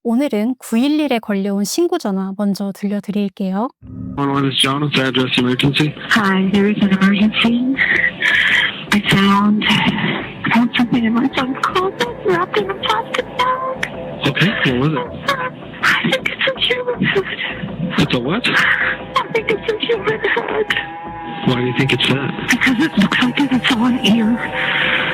오늘은 911에 걸려온 신고 전화 먼저 들려드릴게요. 111 is John. What's the address emergency? Hi, there is an emergency. I found something in my son's closet wrapped in a plastic bag. Okay, what was it? I think it's a human head. It's a what? I think it's a human head. Why do you think it's that? Because it looks like it's on ear.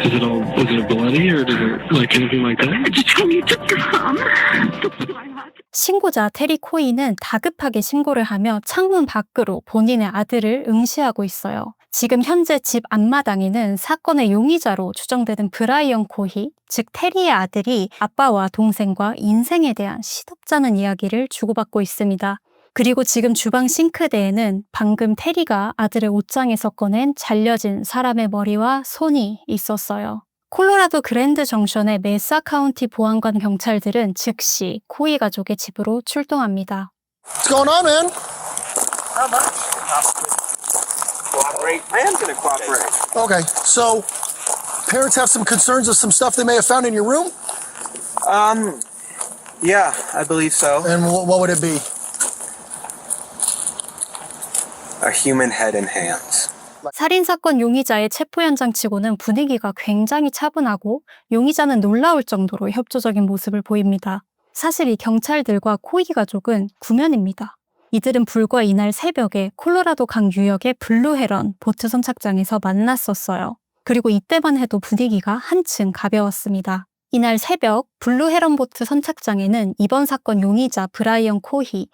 Is it bloody or does it like anything like I that? just need to come. That's what I had. 신고자 테리 코이는 다급하게 신고를 하며 창문 밖으로 본인의 아들을 응시하고 있어요. 지금 현재 집 앞마당에는 사건의 용의자로 추정되는 브라이언 코이, 즉 테리의 아들이 아빠와 동생과 인생에 대한 시덥잖은 이야기를 주고받고 있습니다. 그리고 지금 주방 싱크대에는 방금 테리가 아들의 옷장에서 꺼낸 잘려진 사람의 머리와 손이 있었어요. 콜로라도 그랜드 정션의 메사 카운티 보안관 경찰들은 즉시 코이 가족의 집으로 출동합니다. What's going on, man? Not much. Cooperate. I am going to cooperate. Okay, so parents have some concerns of some stuff they may have found in your room? Yeah, I believe so. And what would it be? A human head and hands. 살인사건 용의자의 체포 현장 치고는 분위기가 굉장히 차분하고 용의자는 놀라울 정도로 협조적인 모습을 보입니다. 사실 이 경찰들과 코이 가족은 구면입니다. 이들은 불과 이날 새벽에 콜로라도 강 유역의 블루 헤런 보트 선착장에서 만났었어요. 그리고 이때만 해도 분위기가 한층 가벼웠습니다. 이날 새벽 블루 헤런 보트 선착장에는 이번 사건 용의자 브라이언 코이,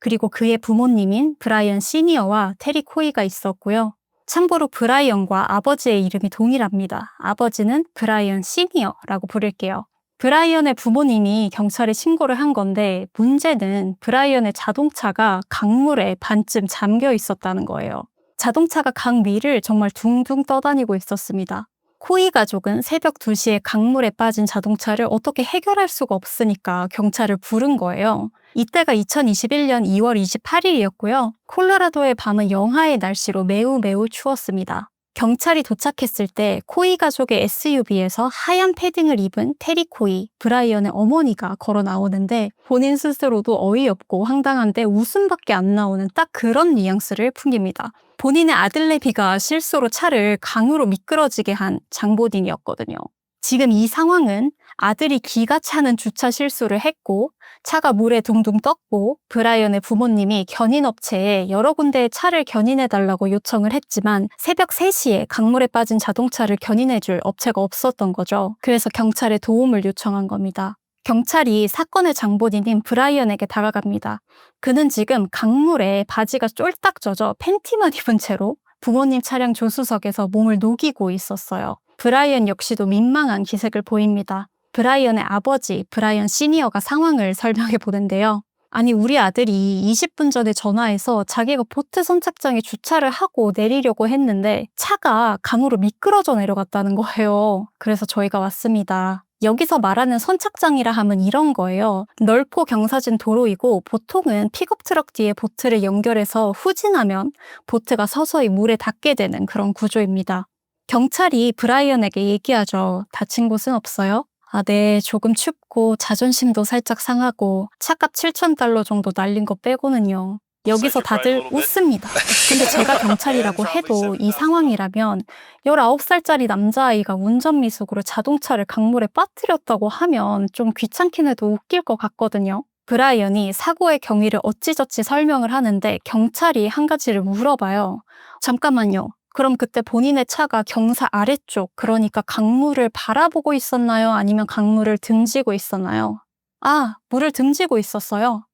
그리고 그의 부모님인 브라이언 시니어와 테리 코이가 있었고요. 참고로 브라이언과 아버지의 이름이 동일합니다. 아버지는 브라이언 시니어라고 부를게요. 브라이언의 부모님이 경찰에 신고를 한 건데 문제는 브라이언의 자동차가 강물에 반쯤 잠겨 있었다는 거예요. 자동차가 강 위를 정말 둥둥 떠다니고 있었습니다. 코이 가족은 새벽 2시에 강물에 빠진 자동차를 어떻게 해결할 수가 없으니까 경찰을 부른 거예요. 이때가 2021년 2월 28일이었고요. 콜로라도의 밤은 영하의 날씨로 매우 추웠습니다. 경찰이 도착했을 때 코이 가족의 SUV에서 하얀 패딩을 입은 테리 코이, 브라이언의 어머니가 걸어 나오는데 본인 스스로도 어이없고 황당한데 웃음밖에 안 나오는 딱 그런 뉘앙스를 풍깁니다. 본인의 아들내미가 실수로 차를 강으로 미끄러지게 한 장본인이었거든요. 지금 이 상황은 아들이 기가 차는 주차 실수를 했고 차가 물에 둥둥 떴고 브라이언의 부모님이 견인업체에 여러 군데의 차를 견인해달라고 요청을 했지만 새벽 3시에 강물에 빠진 자동차를 견인해줄 업체가 없었던 거죠. 그래서 경찰에 도움을 요청한 겁니다. 경찰이 사건의 장본인인 브라이언에게 다가갑니다. 그는 지금 강물에 바지가 쫄딱 젖어 팬티만 입은 채로 부모님 차량 조수석에서 몸을 녹이고 있었어요. 브라이언 역시도 민망한 기색을 보입니다. 브라이언의 아버지, 브라이언 시니어가 상황을 설명해 보는데요. 아니, 우리 아들이 20분 전에 전화해서 자기가 보트 선착장에 주차를 하고 내리려고 했는데 차가 강으로 미끄러져 내려갔다는 거예요. 그래서 저희가 왔습니다. 여기서 말하는 선착장이라 하면 이런 거예요. 넓고 경사진 도로이고 보통은 픽업 트럭 뒤에 보트를 연결해서 후진하면 보트가 서서히 물에 닿게 되는 그런 구조입니다. 경찰이 브라이언에게 얘기하죠. 다친 곳은 없어요? 아, 네, 조금 춥고 자존심도 살짝 상하고 차값 $7,000 정도 날린 거 빼고는요. 여기서 다들 웃습니다. 근데 제가 경찰이라고 해도 이 상황이라면 19살짜리 남자아이가 운전미숙으로 자동차를 강물에 빠뜨렸다고 하면 좀 귀찮긴 해도 웃길 것 같거든요. 브라이언이 사고의 경위를 어찌저찌 설명을 하는데 경찰이 한 가지를 물어봐요. 잠깐만요. 그럼 그때 본인의 차가 경사 아래쪽, 그러니까 강물을 바라보고 있었나요? 아니면 강물을 등지고 있었나요? 아, 물을 등지고 있었어요.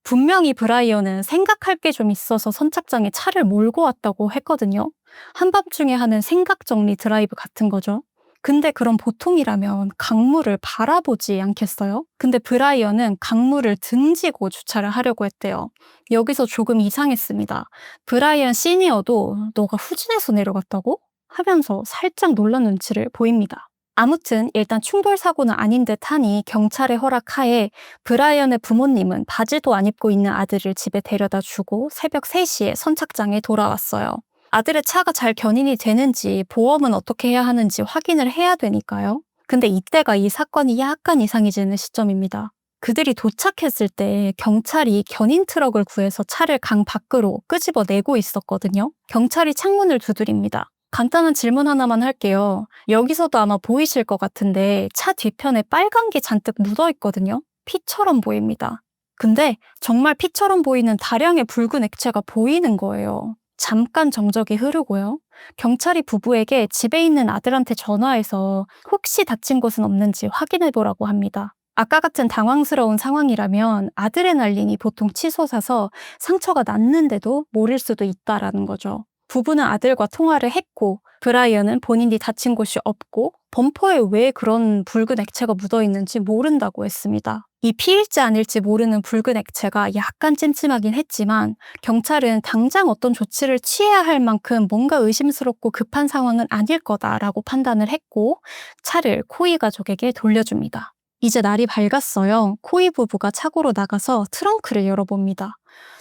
분명히 브라이언은 생각할 게 좀 있어서 선착장에 차를 몰고 왔다고 했거든요. 한밤중에 하는 생각 정리 드라이브 같은 거죠. 근데 그럼 보통이라면 강물을 바라보지 않겠어요? 근데 브라이언은 강물을 등지고 주차를 하려고 했대요. 여기서 조금 이상했습니다. 브라이언 시니어도 너가 후진해서 내려갔다고? 하면서 살짝 놀란 눈치를 보입니다. 아무튼 일단 충돌 사고는 아닌 듯 하니 경찰의 허락하에 브라이언의 부모님은 바지도 안 입고 있는 아들을 집에 데려다 주고 새벽 3시에 선착장에 돌아왔어요. 아들의 차가 잘 견인이 되는지 보험은 어떻게 해야 하는지 확인을 해야 되니까요. 근데 이때가 이 사건이 약간 이상해지는 시점입니다. 그들이 도착했을 때 경찰이 견인 트럭을 구해서 차를 강 밖으로 끄집어내고 있었거든요. 경찰이 창문을 두드립니다. 간단한 질문 하나만 할게요. 여기서도 아마 보이실 것 같은데 차 뒤편에 빨간 게 잔뜩 묻어 있거든요. 피처럼 보입니다. 근데 정말 피처럼 보이는 다량의 붉은 액체가 보이는 거예요. 잠깐 정적이 흐르고요. 경찰이 부부에게 집에 있는 아들한테 전화해서 혹시 다친 곳은 없는지 확인해 보라고 합니다. 아까 같은 당황스러운 상황이라면 아드레날린이 보통 치솟아서 상처가 났는데도 모를 수도 있다라는 거죠. 부부는 아들과 통화를 했고 브라이언은 본인이 다친 곳이 없고 범퍼에 왜 그런 붉은 액체가 묻어 있는지 모른다고 했습니다. 이 피일지 아닐지 모르는 붉은 액체가 약간 찜찜하긴 했지만 경찰은 당장 어떤 조치를 취해야 할 만큼 뭔가 의심스럽고 급한 상황은 아닐 거다라고 판단을 했고 차를 코이 가족에게 돌려줍니다. 이제 날이 밝았어요. 코이 부부가 차고로 나가서 트렁크를 열어봅니다.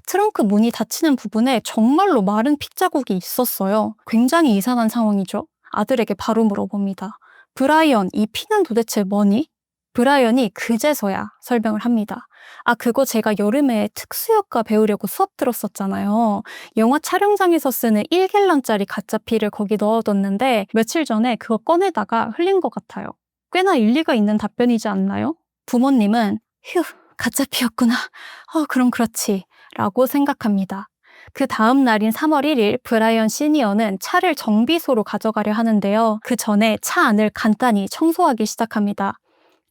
트렁크 문이 닫히는 부분에 정말로 마른 핏자국이 있었어요. 굉장히 이상한 상황이죠. 아들에게 바로 물어봅니다. 브라이언, 이 피는 도대체 뭐니? 브라이언이 그제서야 설명을 합니다. 아, 그거 제가 여름에 특수효과 배우려고 수업 들었었잖아요. 영화 촬영장에서 쓰는 1갤런짜리 가짜 피를 거기 넣어뒀는데 며칠 전에 그거 꺼내다가 흘린 것 같아요. 꽤나 일리가 있는 답변이지 않나요? 부모님은 휴, 가짜 피였구나. 그럼 그렇지. 라고 생각합니다. 그 다음 날인 3월 1일 브라이언 시니어는 차를 정비소로 가져가려 하는데요. 그 전에 차 안을 간단히 청소하기 시작합니다.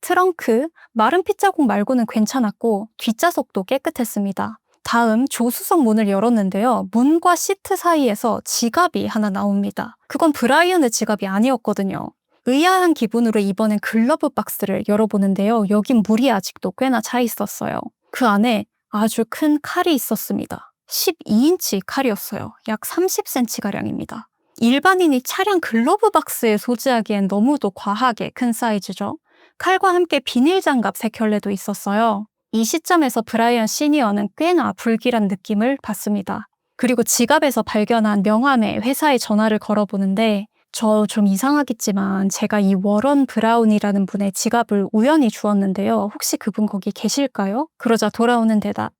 트렁크, 마른 핏자국 말고는 괜찮았고 뒷좌석도 깨끗했습니다. 다음 조수석 문을 열었는데요. 문과 시트 사이에서 지갑이 하나 나옵니다. 그건 브라이언의 지갑이 아니었거든요. 의아한 기분으로 이번엔 글러브 박스를 열어보는데요. 여긴 물이 아직도 꽤나 차 있었어요. 그 안에 아주 큰 칼이 있었습니다. 12인치 칼이었어요. 약 30cm가량입니다. 일반인이 차량 글러브 박스에 소지하기엔 너무도 과하게 큰 사이즈죠. 칼과 함께 비닐 장갑 3켤레도 있었어요. 이 시점에서 브라이언 시니어는 꽤나 불길한 느낌을 받습니다. 그리고 지갑에서 발견한 명함에 회사에 전화를 걸어보는데 저 좀 이상하겠지만 제가 이 워런 브라운이라는 분의 지갑을 우연히 주었는데요. 혹시 그분 거기 계실까요? 그러자 돌아오는 대답.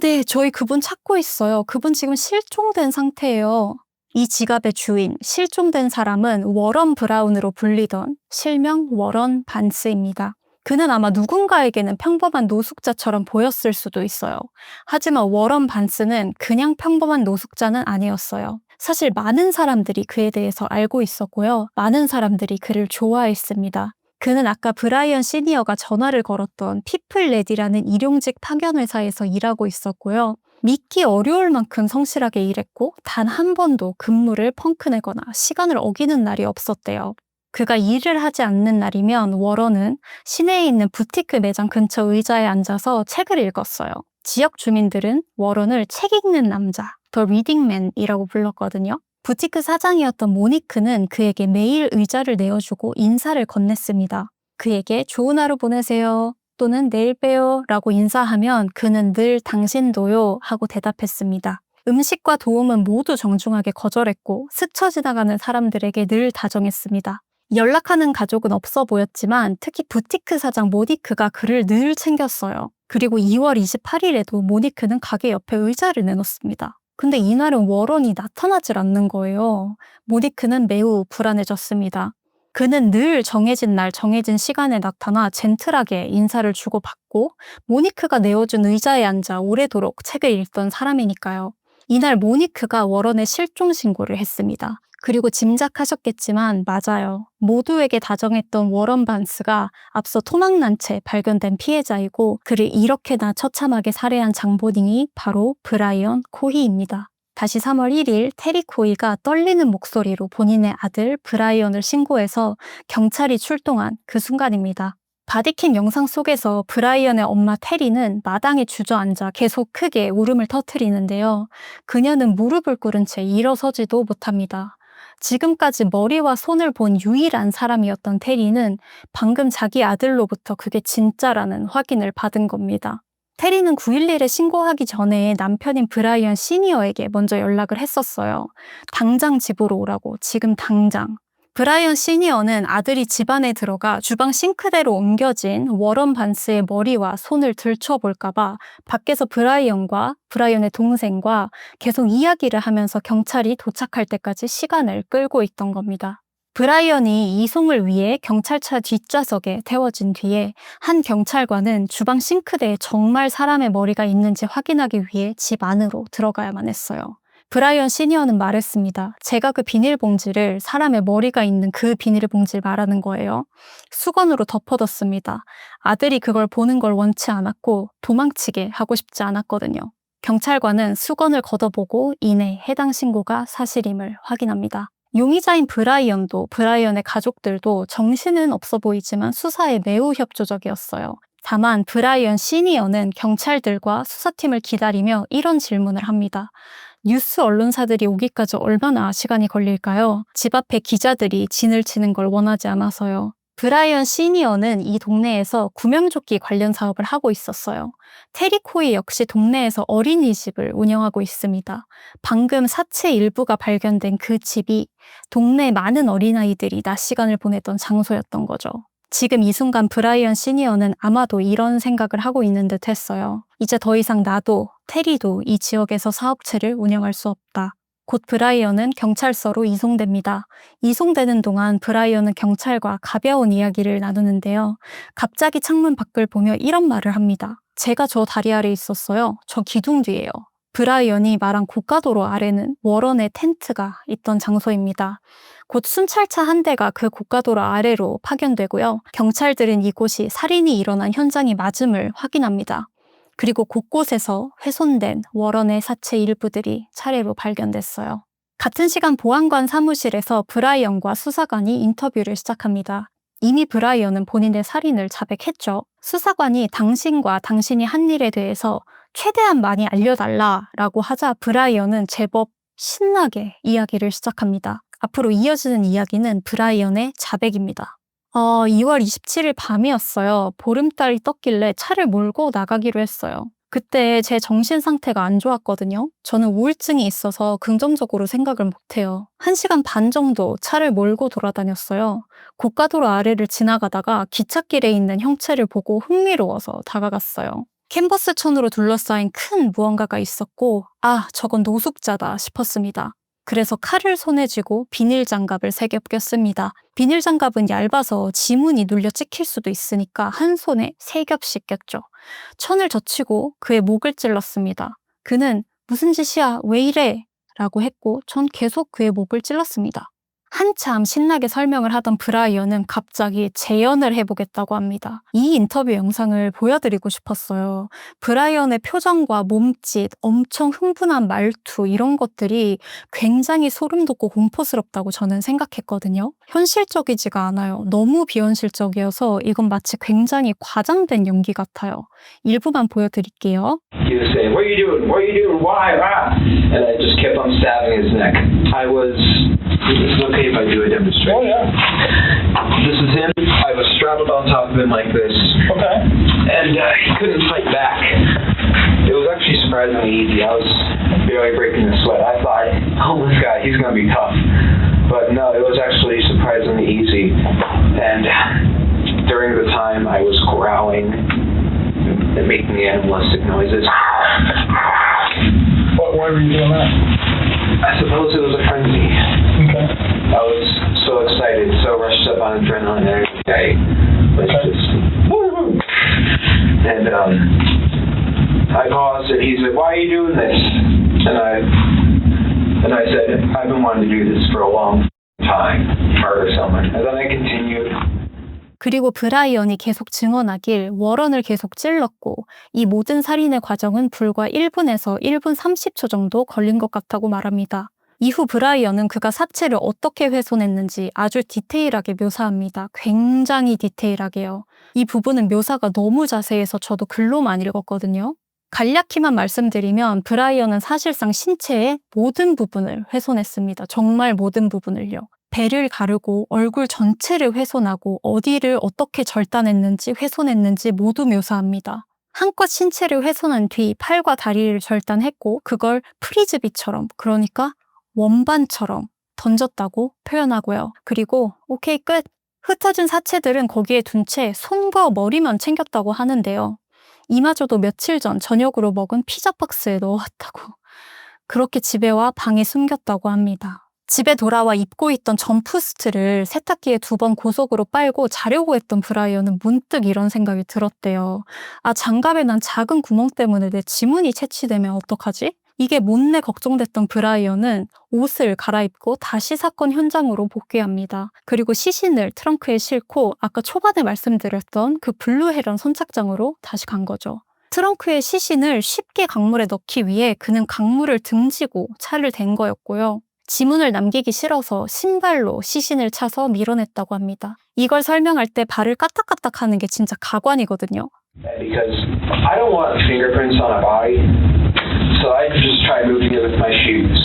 네, 저희 그분 찾고 있어요. 그분 지금 실종된 상태예요. 이 지갑의 주인, 실종된 사람은 워런 브라운으로 불리던 실명 워런 반스입니다. 그는 아마 누군가에게는 평범한 노숙자처럼 보였을 수도 있어요. 하지만 워런 반스는 그냥 평범한 노숙자는 아니었어요. 사실 많은 사람들이 그에 대해서 알고 있었고요. 많은 사람들이 그를 좋아했습니다. 그는 아까 브라이언 시니어가 전화를 걸었던 피플레디라는 일용직 파견 회사에서 일하고 있었고요. 믿기 어려울 만큼 성실하게 일했고 단 한 번도 근무를 펑크내거나 시간을 어기는 날이 없었대요. 그가 일을 하지 않는 날이면 워런은 시내에 있는 부티크 매장 근처 의자에 앉아서 책을 읽었어요. 지역 주민들은 워런을 책 읽는 남자, 더 리딩맨이라고 불렀거든요. 부티크 사장이었던 모니크는 그에게 매일 의자를 내어주고 인사를 건넸습니다. 그에게 좋은 하루 보내세요. 또는 내일 봬요 라고 인사하면 그는 늘 당신도요 하고 대답했습니다. 음식과 도움은 모두 정중하게 거절했고 스쳐 지나가는 사람들에게 늘 다정했습니다. 연락하는 가족은 없어 보였지만 특히 부티크 사장 모니크가 그를 늘 챙겼어요. 그리고 2월 28일에도 모니크는 가게 옆에 의자를 내놓습니다. 근데 이날은 워런이 나타나질 않는 거예요. 모니크는 매우 불안해졌습니다. 그는 늘 정해진 날, 정해진 시간에 나타나 젠틀하게 인사를 주고받고 모니크가 내어준 의자에 앉아 오래도록 책을 읽던 사람이니까요. 이날 모니크가 워런의 실종 신고를 했습니다. 그리고 짐작하셨겠지만 맞아요. 모두에게 다정했던 워런 반스가 앞서 토막난 채 발견된 피해자이고 그를 이렇게나 처참하게 살해한 장본인이 바로 브라이언 코히입니다. 다시 3월 1일 테리 코이가 떨리는 목소리로 본인의 아들 브라이언을 신고해서 경찰이 출동한 그 순간입니다. 바디캠 영상 속에서 브라이언의 엄마 테리는 마당에 주저앉아 계속 크게 울음을 터뜨리는데요. 그녀는 무릎을 꿇은 채 일어서지도 못합니다. 지금까지 머리와 손을 본 유일한 사람이었던 테리는 방금 자기 아들로부터 그게 진짜라는 확인을 받은 겁니다. 테리는 911에 신고하기 전에 남편인 브라이언 시니어에게 먼저 연락을 했었어요. 당장 집으로 오라고, 지금 당장. 브라이언 시니어는 아들이 집안에 들어가 주방 싱크대로 옮겨진 워런 반스의 머리와 손을 들춰볼까봐 밖에서 브라이언과 브라이언의 동생과 계속 이야기를 하면서 경찰이 도착할 때까지 시간을 끌고 있던 겁니다. 브라이언이 이송을 위해 경찰차 뒷좌석에 태워진 뒤에 한 경찰관은 주방 싱크대에 정말 사람의 머리가 있는지 확인하기 위해 집 안으로 들어가야만 했어요. 브라이언 시니어는 말했습니다. 제가 그 비닐봉지를 사람의 머리가 있는 그 비닐봉지를 말하는 거예요. 수건으로 덮어뒀습니다. 아들이 그걸 보는 걸 원치 않았고 도망치게 하고 싶지 않았거든요. 경찰관은 수건을 걷어보고 이내 해당 신고가 사실임을 확인합니다. 용의자인 브라이언도 브라이언의 가족들도 정신은 없어 보이지만 수사에 매우 협조적이었어요. 다만 브라이언 시니어는 경찰들과 수사팀을 기다리며 이런 질문을 합니다. 뉴스 언론사들이 오기까지 얼마나 시간이 걸릴까요? 집 앞에 기자들이 진을 치는 걸 원하지 않아서요. 브라이언 시니어는 이 동네에서 구명조끼 관련 사업을 하고 있었어요. 테리 코이 역시 동네에서 어린이집을 운영하고 있습니다. 방금 사체 일부가 발견된 그 집이 동네 많은 어린아이들이 낮 시간을 보냈던 장소였던 거죠. 지금 이 순간 브라이언 시니어는 아마도 이런 생각을 하고 있는 듯 했어요. 이제 더 이상 나도 테리도 이 지역에서 사업체를 운영할 수 없다. 곧 브라이언은 경찰서로 이송됩니다. 이송되는 동안 브라이언은 경찰과 가벼운 이야기를 나누는데요. 갑자기 창문 밖을 보며 이런 말을 합니다. 제가 저 다리 아래 있었어요. 저 기둥 뒤에요. 브라이언이 말한 고가도로 아래는 워런의 텐트가 있던 장소입니다. 곧 순찰차 한 대가 그 고가도로 아래로 파견되고요. 경찰들은 이곳이 살인이 일어난 현장이 맞음을 확인합니다. 그리고 곳곳에서 훼손된 워런의 사체 일부들이 차례로 발견됐어요. 같은 시간 보안관 사무실에서 브라이언과 수사관이 인터뷰를 시작합니다. 이미 브라이언은 본인의 살인을 자백했죠. 수사관이 당신과 당신이 한 일에 대해서 최대한 많이 알려달라라고 하자 브라이언은 제법 신나게 이야기를 시작합니다. 앞으로 이어지는 이야기는 브라이언의 자백입니다. 2월 27일 밤이었어요. 보름달이 떴길래 차를 몰고 나가기로 했어요. 그때 제 정신 상태가 안 좋았거든요. 저는 우울증이 있어서 긍정적으로 생각을 못해요. 1시간 반 정도 차를 몰고 돌아다녔어요. 고가도로 아래를 지나가다가 기찻길에 있는 형체를 보고 흥미로워서 다가갔어요. 캔버스천으로 둘러싸인 큰 무언가가 있었고 저건 노숙자다 싶었습니다. 그래서 칼을 손에 쥐고 비닐 장갑을 3개 꼈습니다. 비닐 장갑은 얇아서 지문이 눌려 찍힐 수도 있으니까 한 손에 3겹씩 꼈죠. 천을 젖히고 그의 목을 찔렀습니다. 그는 무슨 짓이야? 왜 이래? 라고 했고 전 계속 그의 목을 찔렀습니다. 한참 신나게 설명을 하던 브라이언은 갑자기 재연을 해보겠다고 합니다. 이 인터뷰 영상을 보여드리고 싶었어요. 브라이언의 표정과 몸짓, 엄청 흥분한 말투 이런 것들이 굉장히 소름 돋고 공포스럽다고 저는 생각했거든요. 현실적이지가 않아요. 너무 비현실적이어서 이건 마치 굉장히 과장된 연기 같아요. 일부만 보여드릴게요. He was saying, "What are you doing? What are you doing? Why? Ah!" And I just kept on stabbing his neck. Is it okay if I do a demonstration? Oh, yeah. This is him. I was straddled on top of him like this. Okay. And he couldn't fight back. It was actually surprisingly easy. I was barely breaking a sweat. I thought, oh, this guy, he's going to be tough. But no, it was actually surprisingly easy. And during the time, I was growling and making the animalistic noises. Why were you doing that? I suppose it was a frenzy. Okay. I was so excited, so rushed up on adrenaline and everything. I was just, woo! And I paused and he said, "Why are you doing this?" And I said, "I've been wanting to do this for a long time, murder someone." And then I continued. 그리고 브라이언이 계속 증언하길 워런을 계속 찔렀고 이 모든 살인의 과정은 불과 1분에서 1분 30초 정도 걸린 것 같다고 말합니다. 이후 브라이언은 그가 사체를 어떻게 훼손했는지 아주 디테일하게 묘사합니다. 굉장히 디테일하게요. 이 부분은 묘사가 너무 자세해서 저도 글로만 읽었거든요. 간략히만 말씀드리면 브라이언은 사실상 신체의 모든 부분을 훼손했습니다. 정말 모든 부분을요. 배를 가르고 얼굴 전체를 훼손하고 어디를 어떻게 절단했는지 훼손했는지 모두 묘사합니다. 한껏 신체를 훼손한 뒤 팔과 다리를 절단했고 그걸 프리즈비처럼 그러니까 원반처럼 던졌다고 표현하고요. 그리고 오케이 끝! 흩어진 사체들은 거기에 둔 채 손과 머리만 챙겼다고 하는데요. 이마저도 며칠 전 저녁으로 먹은 피자 박스에 넣어왔다고. 그렇게 집에 와 방에 숨겼다고 합니다. 집에 돌아와 입고 있던 점프스트를 세탁기에 2번 고속으로 빨고 자려고 했던 브라이언은 문득 이런 생각이 들었대요. 아, 장갑에 난 작은 구멍 때문에 내 지문이 채취되면 어떡하지? 이게 못내 걱정됐던 브라이언은 옷을 갈아입고 다시 사건 현장으로 복귀합니다. 그리고 시신을 트렁크에 싣고 아까 초반에 말씀드렸던 그 블루 헤런 선착장으로 다시 간 거죠. 트렁크에 시신을 쉽게 강물에 넣기 위해 그는 강물을 등지고 차를 댄 거였고요. 지문을 남기기 싫어서 신발로 시신을 차서 밀어냈다고 합니다. 이걸 설명할 때 발을 까딱까딱 하는 게 진짜 가관이거든요. Because I don't want fingerprints on a body, so I just try moving it with my shoes.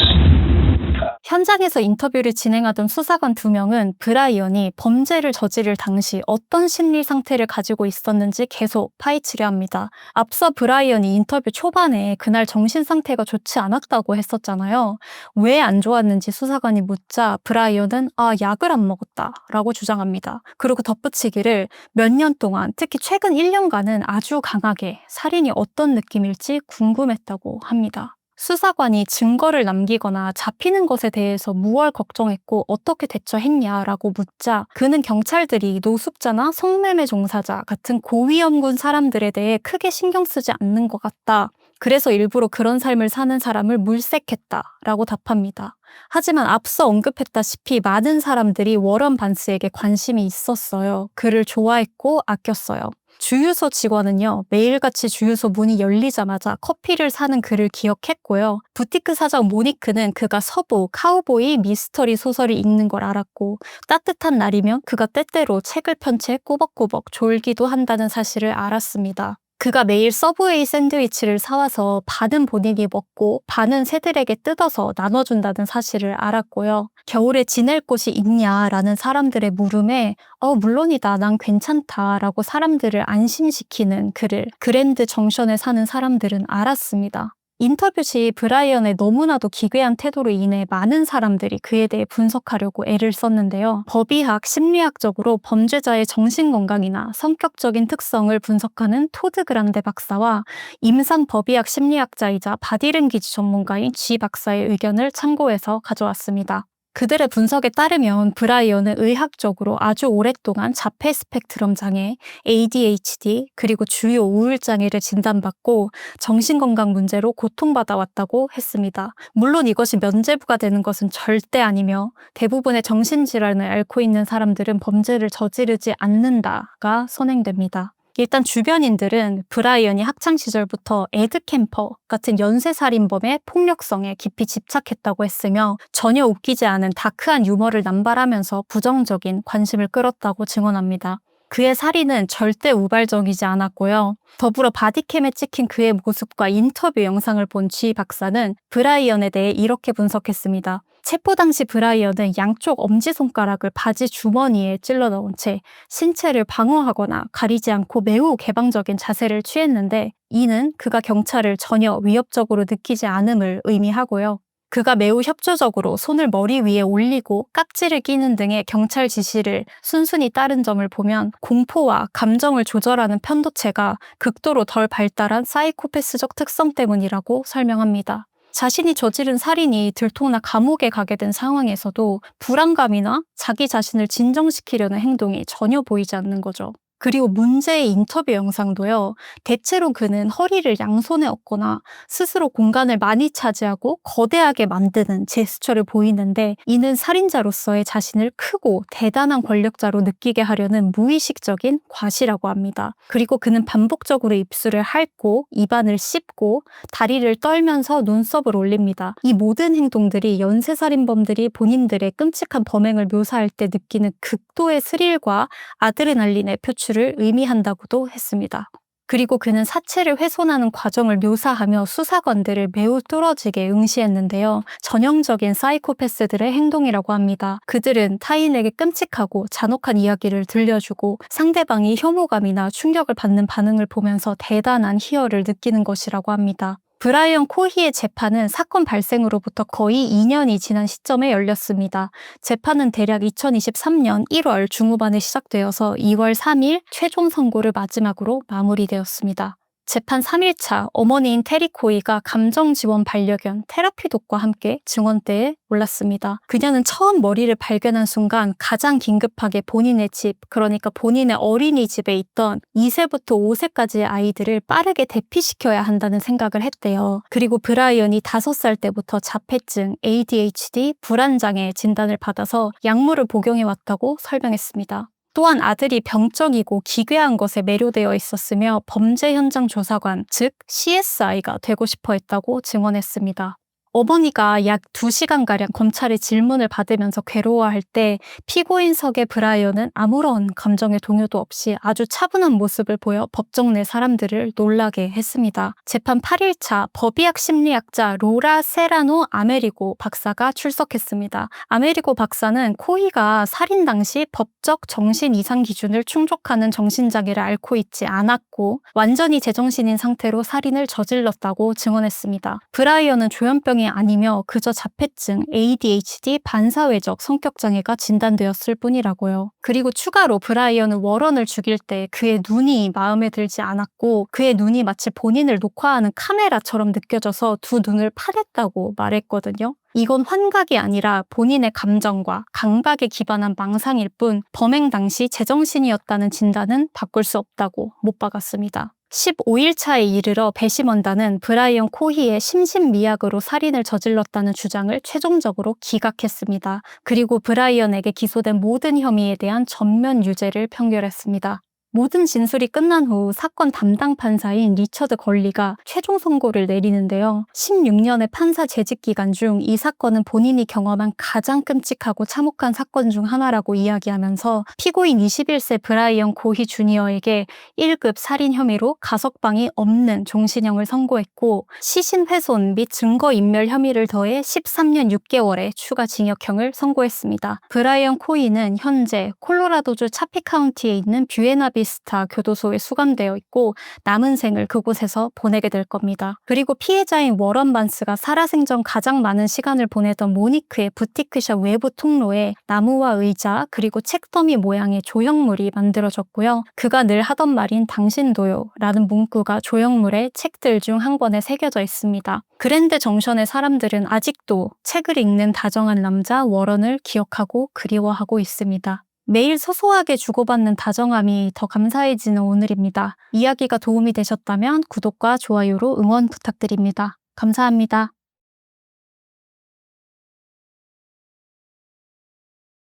현장에서 인터뷰를 진행하던 수사관 2명은 브라이언이 범죄를 저지를 당시 어떤 심리 상태를 가지고 있었는지 계속 파헤치려 합니다. 앞서 브라이언이 인터뷰 초반에 그날 정신 상태가 좋지 않았다고 했었잖아요. 왜 안 좋았는지 수사관이 묻자 브라이언은 약을 안 먹었다 라고 주장합니다. 그리고 덧붙이기를 몇 년 동안, 특히 최근 1년간은 아주 강하게 살인이 어떤 느낌일지 궁금했다고 합니다. 수사관이 증거를 남기거나 잡히는 것에 대해서 무얼 걱정했고 어떻게 대처했냐라고 묻자 그는 경찰들이 노숙자나 성매매 종사자 같은 고위험군 사람들에 대해 크게 신경 쓰지 않는 것 같다. 그래서 일부러 그런 삶을 사는 사람을 물색했다라고 답합니다. 하지만 앞서 언급했다시피 많은 사람들이 워런 반스에게 관심이 있었어요. 그를 좋아했고 아꼈어요. 주유소 직원은요, 매일같이 주유소 문이 열리자마자 커피를 사는 그를 기억했고요. 부티크 사장 모니크는 그가 서부 카우보이 미스터리 소설을 읽는 걸 알았고 따뜻한 날이면 그가 때때로 책을 편 채 꾸벅꾸벅 졸기도 한다는 사실을 알았습니다. 그가 매일 서브웨이 샌드위치를 사와서 반은 본인이 먹고 반은 새들에게 뜯어서 나눠준다는 사실을 알았고요. 겨울에 지낼 곳이 있냐라는 사람들의 물음에 물론이다, 난 괜찮다 라고 사람들을 안심시키는 그를 그랜드 정션에 사는 사람들은 알았습니다. 인터뷰 시 브라이언의 너무나도 기괴한 태도로 인해 많은 사람들이 그에 대해 분석하려고 애를 썼는데요. 법의학, 심리학적으로 범죄자의 정신건강이나 성격적인 특성을 분석하는 토드 그란데 박사와 임상 법의학 심리학자이자 바디랭귀지 전문가인 G 박사의 의견을 참고해서 가져왔습니다. 그들의 분석에 따르면 브라이언은 의학적으로 아주 오랫동안 자폐 스펙트럼 장애, ADHD, 그리고 주요 우울장애를 진단받고 정신건강 문제로 고통받아왔다고 했습니다. 물론 이것이 면죄부가 되는 것은 절대 아니며 대부분의 정신질환을 앓고 있는 사람들은 범죄를 저지르지 않는다가 선행됩니다. 일단 주변인들은 브라이언이 학창시절부터 에드캠퍼 같은 연쇄살인범의 폭력성에 깊이 집착했다고 했으며 전혀 웃기지 않은 다크한 유머를 남발하면서 부정적인 관심을 끌었다고 증언합니다. 그의 살인은 절대 우발적이지 않았고요. 더불어 바디캠에 찍힌 그의 모습과 인터뷰 영상을 본 G 박사는 브라이언에 대해 이렇게 분석했습니다. 체포 당시 브라이언은 양쪽 엄지손가락을 바지 주머니에 찔러 넣은 채 신체를 방어하거나 가리지 않고 매우 개방적인 자세를 취했는데 이는 그가 경찰을 전혀 위협적으로 느끼지 않음을 의미하고요. 그가 매우 협조적으로 손을 머리 위에 올리고 깍지를 끼는 등의 경찰 지시를 순순히 따른 점을 보면 공포와 감정을 조절하는 편도체가 극도로 덜 발달한 사이코패스적 특성 때문이라고 설명합니다. 자신이 저지른 살인이 들통나 감옥에 가게 된 상황에서도 불안감이나 자기 자신을 진정시키려는 행동이 전혀 보이지 않는 거죠. 그리고 문제의 인터뷰 영상도요. 대체로 그는 허리를 양손에 얹거나 스스로 공간을 많이 차지하고 거대하게 만드는 제스처를 보이는데 이는 살인자로서의 자신을 크고 대단한 권력자로 느끼게 하려는 무의식적인 과시라고 합니다. 그리고 그는 반복적으로 입술을 핥고 입안을 씹고 다리를 떨면서 눈썹을 올립니다. 이 모든 행동들이 연쇄살인범들이 본인들의 끔찍한 범행을 묘사할 때 느끼는 극도의 스릴과 아드레날린의 표출을 의미한다고도 했습니다. 그리고 그는 사체를 훼손하는 과정을 묘사하며 수사관들을 매우 뚫어지게 응시했는데요. 전형적인 사이코패스들의 행동이라고 합니다. 그들은 타인에게 끔찍하고 잔혹한 이야기를 들려주고 상대방이 혐오감이나 충격을 받는 반응을 보면서 대단한 희열을 느끼는 것이라고 합니다. 브라이언 코히의 재판은 사건 발생으로부터 거의 2년이 지난 시점에 열렸습니다. 재판은 대략 2023년 1월 중후반에 시작되어서 2월 3일 최종 선고를 마지막으로 마무리되었습니다. 재판 3일차 어머니인 테리 코이가 감정지원 반려견 테라피독과 함께 증언대에 올랐습니다. 그녀는 처음 머리를 발견한 순간 가장 긴급하게 본인의 집, 그러니까 본인의 어린이집에 있던 2세부터 5세까지의 아이들을 빠르게 대피시켜야 한다는 생각을 했대요. 그리고 브라이언이 5살 때부터 자폐증, ADHD, 불안장애 진단을 받아서 약물을 복용해왔다고 설명했습니다. 또한 아들이 병적이고 기괴한 것에 매료되어 있었으며 범죄 현장 조사관, 즉 CSI가 되고 싶어 했다고 증언했습니다. 어머니가 약 2시간가량 검찰의 질문을 받으면서 괴로워할 때 피고인석의 브라이언은 아무런 감정의 동요도 없이 아주 차분한 모습을 보여 법정 내 사람들을 놀라게 했습니다. 재판 8일차 법의학 심리학자 로라 세라노 아메리고 박사가 출석했습니다. 아메리고 박사는 코히가 살인 당시 법적 정신 이상 기준을 충족하는 정신장애를 앓고 있지 않았고 완전히 제정신인 상태로 살인을 저질렀다고 증언했습니다. 브라이언은 조현병이 아니며 그저 자폐증, ADHD, 반사회적 성격장애가 진단되었을 뿐이라고요. 그리고 추가로 브라이언은 워런을 죽일 때 그의 눈이 마음에 들지 않았고 그의 눈이 마치 본인을 녹화하는 카메라처럼 느껴져서 두 눈을 파냈다고 말했거든요. 이건 환각이 아니라 본인의 감정과 강박에 기반한 망상일 뿐 범행 당시 제정신이었다는 진단은 바꿀 수 없다고 못 박았습니다. 15일차에 이르러 배심원단은 브라이언 코히의 심신미약으로 살인을 저질렀다는 주장을 최종적으로 기각했습니다. 그리고 브라이언에게 기소된 모든 혐의에 대한 전면 유죄를 판결했습니다. 모든 진술이 끝난 후 사건 담당 판사인 리처드 걸리가 최종 선고를 내리는데요. 16년의 판사 재직 기간 중 이 사건은 본인이 경험한 가장 끔찍하고 참혹한 사건 중 하나라고 이야기하면서 피고인 21세 브라이언 코히 주니어에게 1급 살인 혐의로 가석방이 없는 종신형을 선고했고 시신 훼손 및 증거인멸 혐의를 더해 13년 6개월의 추가 징역형을 선고했습니다. 브라이언 코히는 현재 콜로라도주 차피 카운티에 있는 뷰에나비스타 교도소에 수감되어 있고 남은 생을 그곳에서 보내게 될 겁니다. 그리고 피해자인 워런 반스가 살아생전 가장 많은 시간을 보내던 모니크의 부티크샵 외부 통로에 나무와 의자 그리고 책더미 모양의 조형물이 만들어졌고요. 그가 늘 하던 말인 당신도요 라는 문구가 조형물의 책들 중 한 권에 새겨져 있습니다. 그랜드 정션의 사람들은 아직도 책을 읽는 다정한 남자 워런을 기억하고 그리워하고 있습니다. 매일 소소하게 주고받는 다정함이 더 감사해지는 오늘입니다. 이야기가 도움이 되셨다면 구독과 좋아요로 응원 부탁드립니다. 감사합니다.